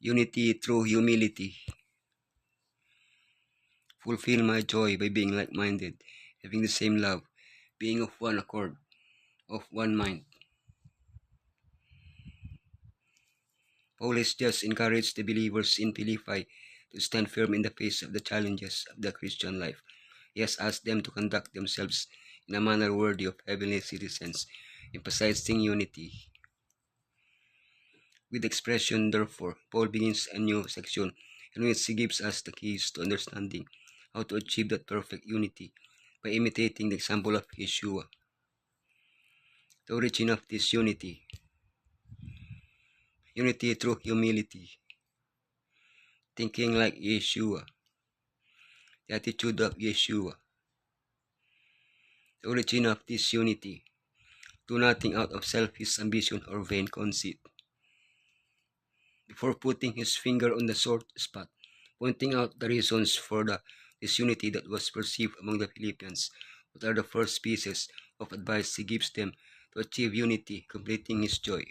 Unity through humility. Fulfill my joy by being like-minded, having the same love, being of one accord, of one mind. Paul has just encouraged the believers in Philippi to stand firm in the face of the challenges of the Christian life. He has asked them to conduct themselves in a manner worthy of heavenly citizens, emphasizing unity. With the expression, therefore, Paul begins a new section in which he gives us the keys to understanding how to achieve that perfect unity by imitating the example of Yeshua. The origin of this unity. Unity through humility. Thinking like Yeshua. The attitude of Yeshua. The origin of this unity. Do nothing out of selfish ambition or vain conceit. Before putting his finger on the sore spot, pointing out the reasons for the disunity that was perceived among the Philippians, what are the first pieces of advice he gives them to achieve unity, completing his joy?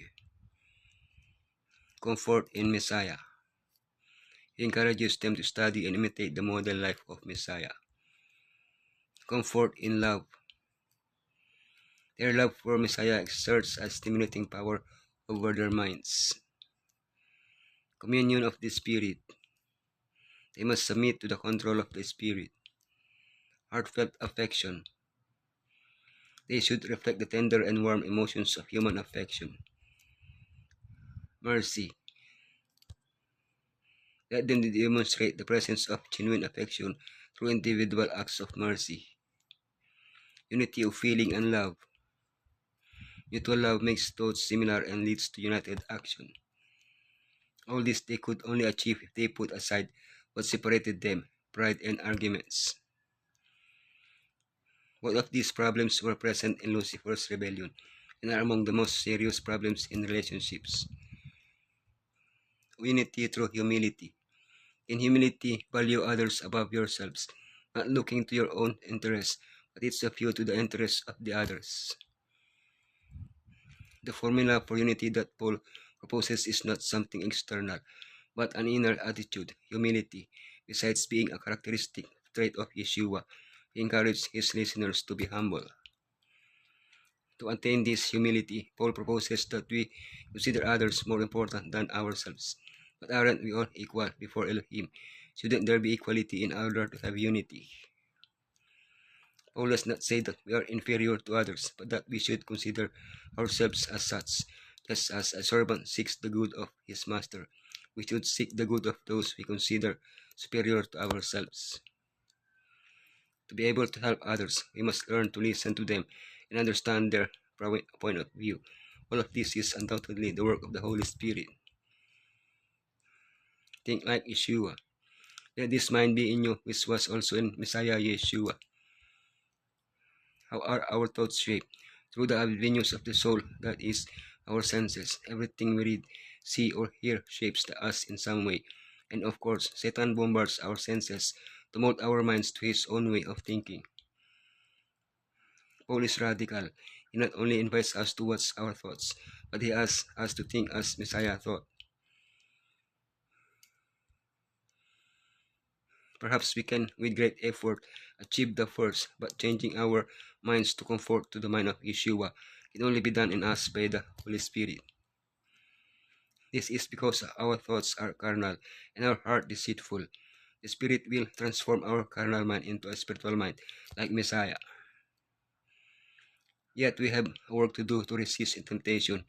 Comfort in Messiah. He encourages them to study and imitate the model life of Messiah. Comfort in love. Their love for Messiah exerts a stimulating power over their minds. Communion of the Spirit. They must submit to the control of the Spirit. Heartfelt affection. They should reflect the tender and warm emotions of human affection. Mercy. Let them demonstrate the presence of genuine affection through individual acts of mercy. Unity of feeling and love. Mutual love makes thoughts similar and leads to united action. All this they could only achieve if they put aside what separated them, pride and arguments. Both of these problems were present in Lucifer's rebellion and are among the most serious problems in relationships. Unity through humility. In humility, value others above yourselves, not looking to your own interests, but its a view to the interests of the others. The formula for unity that Paul proposes is not something external, but an inner attitude, humility. Besides being a characteristic trait of Yeshua, he encouraged his listeners to be humble. To attain this humility, Paul proposes that we consider others more important than ourselves. But aren't we all equal before Elohim? Shouldn't there be equality in order to have unity? Paul does not say that we are inferior to others, but that we should consider ourselves as such. Just as a servant seeks the good of his master, we should seek the good of those we consider superior to ourselves. To be able to help others, we must learn to listen to them and understand their point of view. All of this is undoubtedly the work of the Holy Spirit. Think like Yeshua. Let this mind be in you, which was also in Messiah Yeshua. How are our thoughts shaped? Through the avenues of the soul, that is, our senses. Everything we read, see, or hear shapes us in some way. And of course, Satan bombards our senses to mold our minds to his own way of thinking. Paul is radical. He not only invites us to watch our thoughts, but he asks us to think as Messiah thought. Perhaps we can, with great effort, achieve the first, but changing our minds to conform to the mind of Yeshua can only be done in us by the Holy Spirit. This is because our thoughts are carnal and our heart deceitful. The Spirit will transform our carnal mind into a spiritual mind, like Messiah. Yet we have work to do to resist temptation.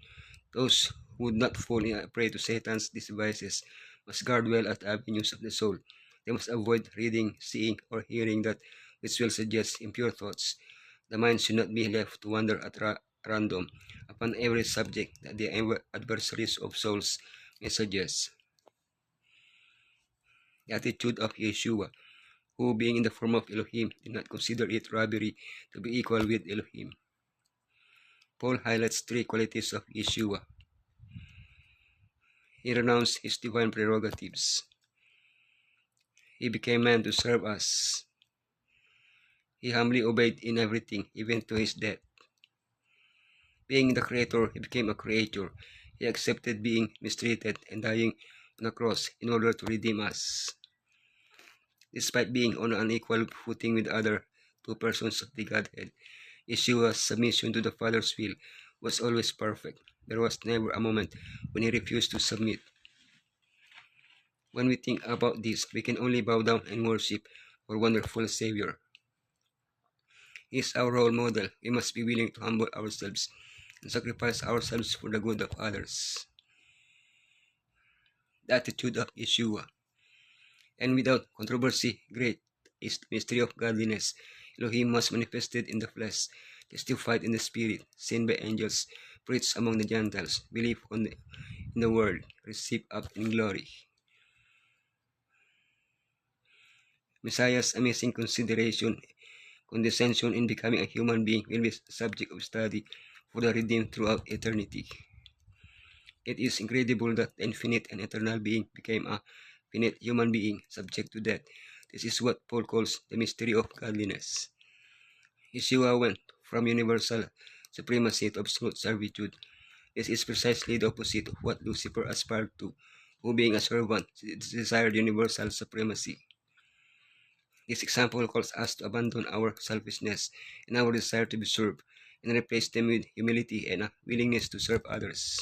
Those who would not fall a prey to Satan's devices must guard well at the avenues of the soul. They must avoid reading, seeing, or hearing that which will suggest impure thoughts. The mind should not be left to wander at random upon every subject that the adversaries of souls may suggest. The attitude of Yeshua, who being in the form of Elohim did not consider it robbery to be equal with Elohim. Paul highlights three qualities of Yeshua. He renounced his divine prerogatives. He became man to serve us. He humbly obeyed in everything, even to his death. Being the Creator, he became a creature. He accepted being mistreated and dying on the cross in order to redeem us. Despite being on an equal footing with other two persons of the Godhead, Yeshua's submission to the Father's will was always perfect. There was never a moment when he refused to submit. When we think about this, we can only bow down and worship our wonderful Savior. He is our role model. We must be willing to humble ourselves and sacrifice ourselves for the good of others. The attitude of Yeshua. And without controversy, great is the mystery of godliness. Elohim was manifested in the flesh, testified in the spirit, seen by angels, preached among the Gentiles, believed in the world, received up in glory. Messiah's amazing condescension in becoming a human being will be a subject of study for the redeemed throughout eternity. It is incredible that the infinite and eternal being became a finite human being subject to death. This is what Paul calls the mystery of godliness. Yeshua went from universal supremacy to absolute servitude. This is precisely the opposite of what Lucifer aspired to, who being a servant desired universal supremacy. This example calls us to abandon our selfishness and our desire to be served and replace them with humility and a willingness to serve others.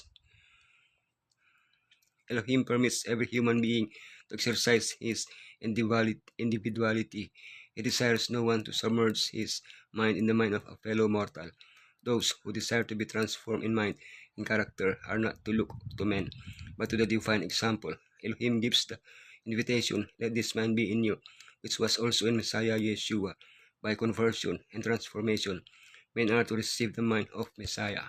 Elohim permits every human being to exercise his individuality. He desires no one to submerge his mind in the mind of a fellow mortal. Those who desire to be transformed in mind and character are not to look to men, but to the divine example. Elohim gives the invitation, let this mind be in you, which was also in Messiah Yeshua. By conversion and transformation, men are to receive the mind of Messiah.